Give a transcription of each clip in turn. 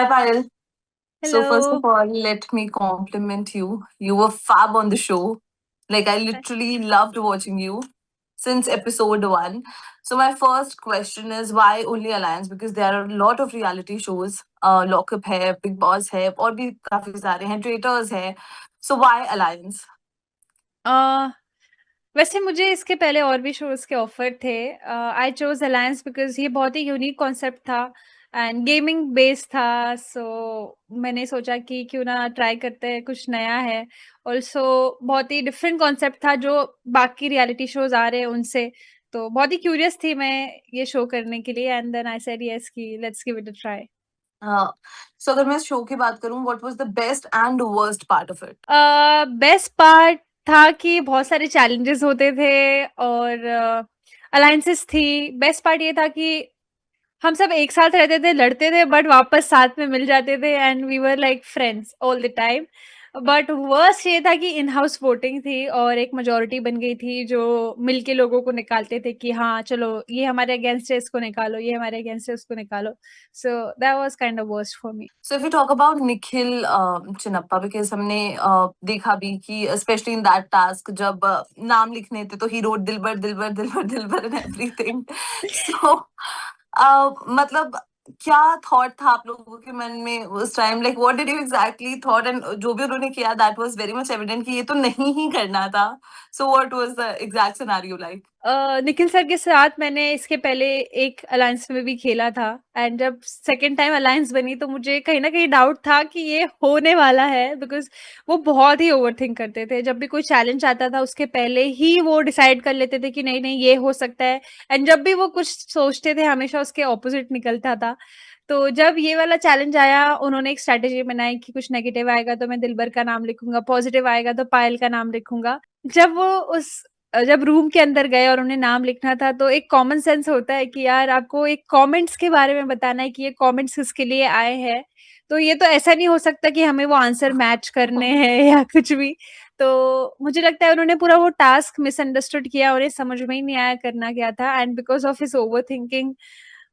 Payal. So first of Hello. all, let me compliment you. You were fab on the show. Like I literally loved watching you since episode one. So my first question is why only Alliance? Because there are a lot of reality shows. Lockup hai, Big Boss hai, और भी काफी सारे हैं, Traitors है. So why Alliance? अ, वैसे मुझे इसके पहले और भी शोज़ के ऑफ़र थे। आई चोज़ अलायंस बिकॉज़ ये बहुत ही यूनिक कॉन्सेप्ट था एंड गेमिंग बेस्ड था, सो मैंने सोचा कि क्यों ना ट्राई करते हैं, कुछ नया है। ऑल्सो बहुत ही डिफरेंट कॉन्सेप्ट था जो बाकी रियलिटी शोज़ आ रहे हैं उनसे, तो बहुत ही क्यूरियस थी मैं ये शो करने के लिए and then I said yes कि let's give it a try. So अगर मैं शो की बात करूं, what was the best and worst part of it? Best part था कि बहुत सारे चैलेंजेस होते थे और अलायंसेस थी। बेस्ट पार्ट ये था कि हम सब एक साथ रहते थे, लड़ते थे बट वापस साथ में मिल जाते थे and we were like friends all the time. But worst ये था कि इन हाउस वोटिंग थी और एक मेजोरिटी बन गई थी जो मिलके लोगों को निकालते थे कि हाँ चलो ये हमारे अगेंस्ट है, इसको निकालो, ये हमारे अगेंस्ट है, उसको निकालो। So that was kind of worst for me. So if we talk about Nikhil Chinnappa, because हमने देखा भी कि especially in that task जब नाम लिखने थे तो he wrote Dilbar Dilbar Dilbar Dilbar and everything. So मतलब क्या थॉट था आप लोगों के मन में उस time, like what did you exactly thought, and जो भी उन्होंने किया that was very much evident कि ये तो नहीं ही करना था. So what was the exact scenario like? Nikhil sir के साथ मैंने इसके पहले एक अलायंस में भी खेला था एंड जब सेकंड टाइम अलायंस बनी तो मुझे कहीं ना कहीं डाउट था कि ये होने वाला है बिकॉज वो बहुत ही ओवरथिंक करते थे। जब भी कोई चैलेंज आता था उसके पहले ही वो डिसाइड कर लेते थे कि नहीं नहीं ये हो सकता है, एंड जब भी वो कुछ सोचते थे हमेशा उसके ऑपोजिट निकलता था। तो जब ये वाला चैलेंज आया उन्होंने एक स्ट्रेटेजी बनाई कि कुछ नेगेटिव आएगा तो मैं दिलबर का नाम लिखूंगा, पॉजिटिव आएगा तो पायल का नाम लिखूंगा। जब वो उस जब रूम के अंदर गए और उन्हें नाम लिखना था तो एक कॉमन सेंस होता है कि यार आपको एक कमेंट्स के बारे में बताना है कि ये कमेंट्स किसके लिए आए हैं। तो ये तो ऐसा नहीं हो सकता कि हमें वो आंसर मैच करने हैं या कुछ भी। तो मुझे लगता है उन्होंने पूरा वो टास्क मिसअंडरस्टूड किया, उन्हें समझ में ही नहीं आया करना क्या था and because of his over thinking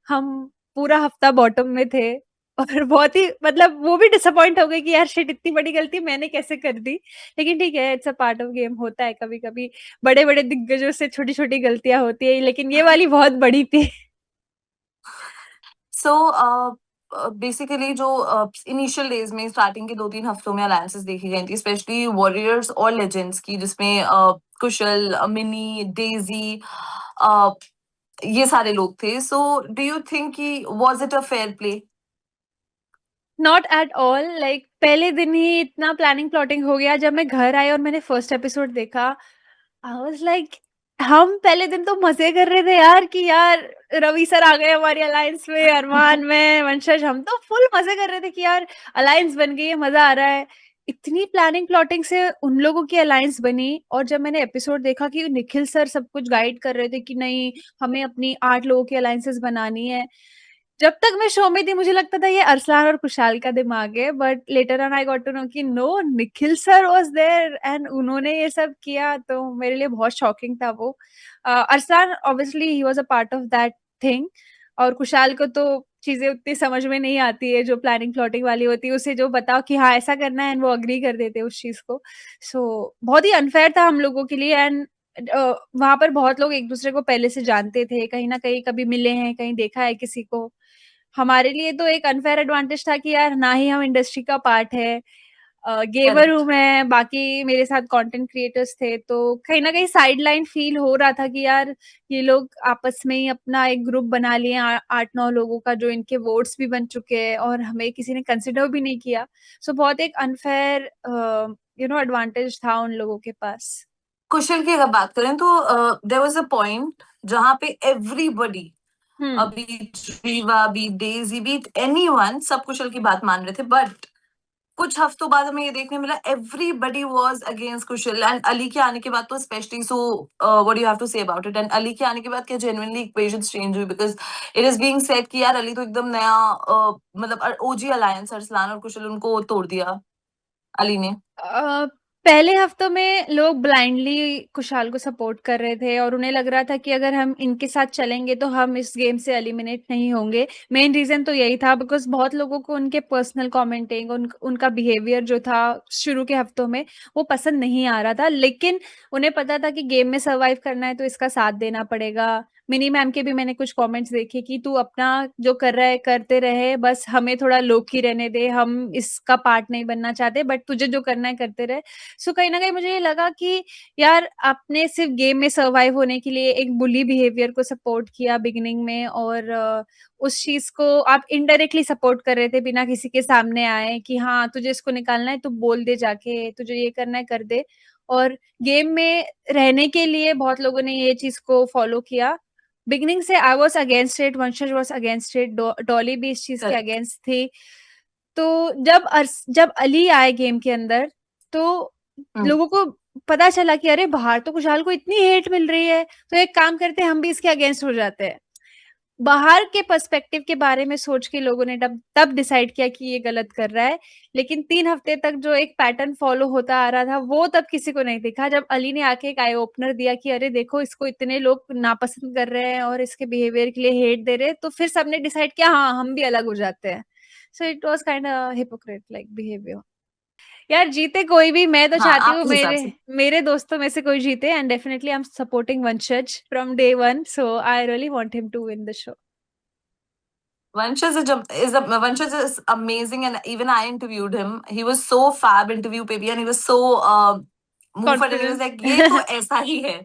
हम पूरा हफ्ता बॉटम में थे और बहुत ही मतलब वो भी डिसअपॉइंट हो गई कि यार शिट इतनी बड़ी गलती मैंने कैसे कर दी। लेकिन ठीक है, it's a part of game, होता है कभी कभी। बड़े बड़े दिग्गजों से छोटी छोटी गलतियां होती है लेकिन ये वाली बहुत बड़ी थी। सो बेसिकली जो इनिशियल डेज में स्टार्टिंग के 2-3 हफ्तों में अलायंसेस देखी गई थी, स्पेशली वॉरियर्स और लेजेंड्स की, जिसमें कुशल, मिनी, डेजी, ये सारे लोग थे. सो डू यू थिंक कि was it a fair play? Not at all, like पहले दिन ही इतना प्लानिंग प्लॉटिंग हो गया। जब मैं घर आई और मैंने फर्स्ट एपिसोड देखा आई वाज लाइक हम पहले दिन तो मजे कर रहे थे यार कि यार रवि सर आ गए हमारी अलायंस में, अरमान में वंशज, हम तो फुल मजे कर रहे थे कि यार अलायंस बन गई है, मजा आ रहा है। इतनी प्लानिंग प्लॉटिंग से उन लोगों की अलायंस बनी और जब मैंने एपिसोड देखा कि निखिल सर सब कुछ गाइड कर रहे थे कि नहीं हमें अपनी 8 लोगों की अलायंसेस बनानी है। जब तक मैं शो में थी मुझे लगता था ये अरसलान और कुशाल का दिमाग है, but later on I got to know कि no, Nikhil sir was there and उन्होंने ये सब किया, तो मेरे लिए बहुत शॉकिंग था वो। Arsalan obviously he was a part of that thing और कुशाल को तो चीजें उतनी समझ में नहीं आती है जो प्लानिंग प्लॉटिंग वाली होती है, उसे जो बताओ कि हाँ ऐसा करना है एंड वो अग्री कर देते उस चीज को। सो बहुत ही अनफेयर था हम लोगों के लिए एंड वहां पर बहुत लोग एक दूसरे को पहले से जानते थे, कहीं ना कहीं कभी मिले हैं, कहीं देखा है किसी को। हमारे लिए तो एक अनफेयर एडवांटेज था कि यार ना ही हम इंडस्ट्री का पार्ट है, गेमर हूँ करेक्ट. मैं, बाकी मेरे साथ कंटेंट क्रिएटर्स थे, तो कहीं ना कहीं साइड लाइन फील हो रहा था कि यार ये लोग आपस में ही अपना एक ग्रुप बना लिए 8-9 लोगों का जो इनके वोट्स भी बन चुके हैं और हमें किसी ने कंसिडर भी नहीं किया। सो बहुत एक अनफेयर एडवांटेज था उन लोगों के पास। कुशल की अगर बात करें तो देयर वाज अ पॉइंट जहां पे एवरीबॉडी, हम्म। अभी रीवा भी, डेजी भी, एनीवन, सब कुशल की बात मान रहे थे. बट कुछ हफ्तों बाद हमें ये देखने मिला everybody was against Kushal, and Ali के आने के बाद तो specially. So what do you have to say about it? And Ali के आने के बाद क्या जेन्युइनली इक्वेशंस चेंज हुई? Because it is being said कि यार अली तो एकदम नया, मतलब ओजी अलायंस, अरसलान और कुशल, उनको तोड़ दिया अली ने. पहले हफ्तों में लोग ब्लाइंडली कुशाल को सपोर्ट कर रहे थे और उन्हें लग रहा था कि अगर हम इनके साथ चलेंगे तो हम इस गेम से एलिमिनेट नहीं होंगे। मेन रीजन तो यही था बिकॉज बहुत लोगों को उनके पर्सनल कमेंटिंग उनका बिहेवियर जो था शुरू के हफ्तों में वो पसंद नहीं आ रहा था, लेकिन उन्हें पता था कि गेम में सर्वाइव करना है तो इसका साथ देना पड़ेगा। मिनी मैम के भी मैंने कुछ कमेंट्स देखे कि तू अपना जो कर रहा है करते रहे, बस हमें थोड़ा लो की रहने दे, हम इसका पार्ट नहीं बनना चाहते, बट तुझे जो करना है करते रहे। सो कहीं ना कहीं मुझे ये लगा कि यार आपने सिर्फ गेम में सर्वाइव होने के लिए एक बुली बिहेवियर को सपोर्ट किया बिगिनिंग में, और उस चीज को आप इनडायरेक्टली सपोर्ट कर रहे थे बिना किसी के सामने आए कि हाँ तुझे इसको निकालना है तो बोल दे, जाके तुझे ये करना है कर दे। और गेम में रहने के लिए बहुत लोगों ने ये चीज को फॉलो किया। बिगनिंग से आई वॉज अगेंस्ट इट, वंशज वॉज अगेंस्ट इट, डॉली भी इस चीज के करेक्ट। अगेंस्ट थी। तो जब अली आए गेम के अंदर तो लोगों को पता चला कि अरे बाहर तो खुशहाल को इतनी हेट मिल रही है, तो एक काम करते हैं हम भी इसके अगेंस्ट हो जाते हैं। बाहर के पर्सपेक्टिव के बारे में सोच के लोगों ने तब तब डिसाइड किया कि ये गलत कर रहा है। लेकिन 3 हफ्ते तक जो एक पैटर्न फॉलो होता आ रहा था वो तब किसी को नहीं दिखा। जब अली ने आके एक आई ओपनर दिया कि अरे देखो इसको इतने लोग नापसंद कर रहे हैं और इसके बिहेवियर के लिए हेट दे रहे हैं, तो फिर सबने डिसाइड किया हाँ हम भी अलग हो जाते हैं। So it was kind hypocrite like behaviour. यार जीते कोई भी, मैं तो हाँ, चाहती हूँ आपके हिसाब मेरे से मेरे दोस्तों में से कोई जीते, and definitely I am supporting Vanshaj from day one, so I really want him to win the show. Vanshaj is amazing, and even I interviewed him. He was so fab interview पे भी, and he was so moved, and he was confidence. like ये तो ऐसा ही है.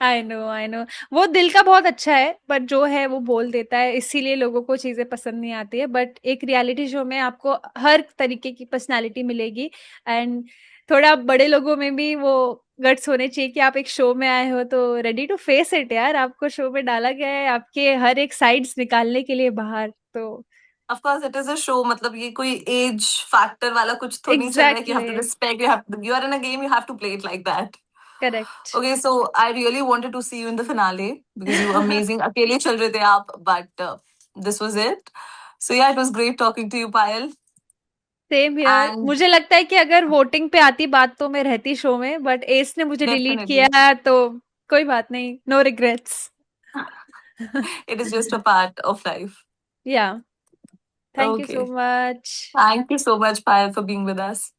I know वो दिल का बहुत अच्छा है, बट जो है वो बोल देता है, इसीलिए लोगों को चीजें पसंद नहीं आती है। बट एक रियलिटी शो में आपको हर तरीके की पर्सनालिटी मिलेगी, एंड थोड़ा बड़े लोगों में भी वो गट्स होने चाहिए कि आप एक शो में आए हो तो रेडी टू फेस इट यार, आपको शो में डाला गया है आपके हर एक साइड्स निकालने के लिए बाहर, तो Of course, it is a show. मतलब ये कोई एज फैक्टर वाला कुछ तो नहीं चल रहा है कि you have exactly. to respect. You are in a game. You have to play it like that. Correct. Okay, so I really wanted to see you in the finale because you were amazing. अकेले चल रहे थे आप, but this was it. So yeah, it was great talking to you, Payal. Same here, And मुझे लगता है कि अगर वोटिंग पे आती बात तो मैं रहती शो में, बट एस ने मुझे डिलीट definitely, किया तो कोई बात नहीं, no regrets. it is just a part of life. Yeah, thank you so Okay. Much. Thank you so much, Payal, for being with us.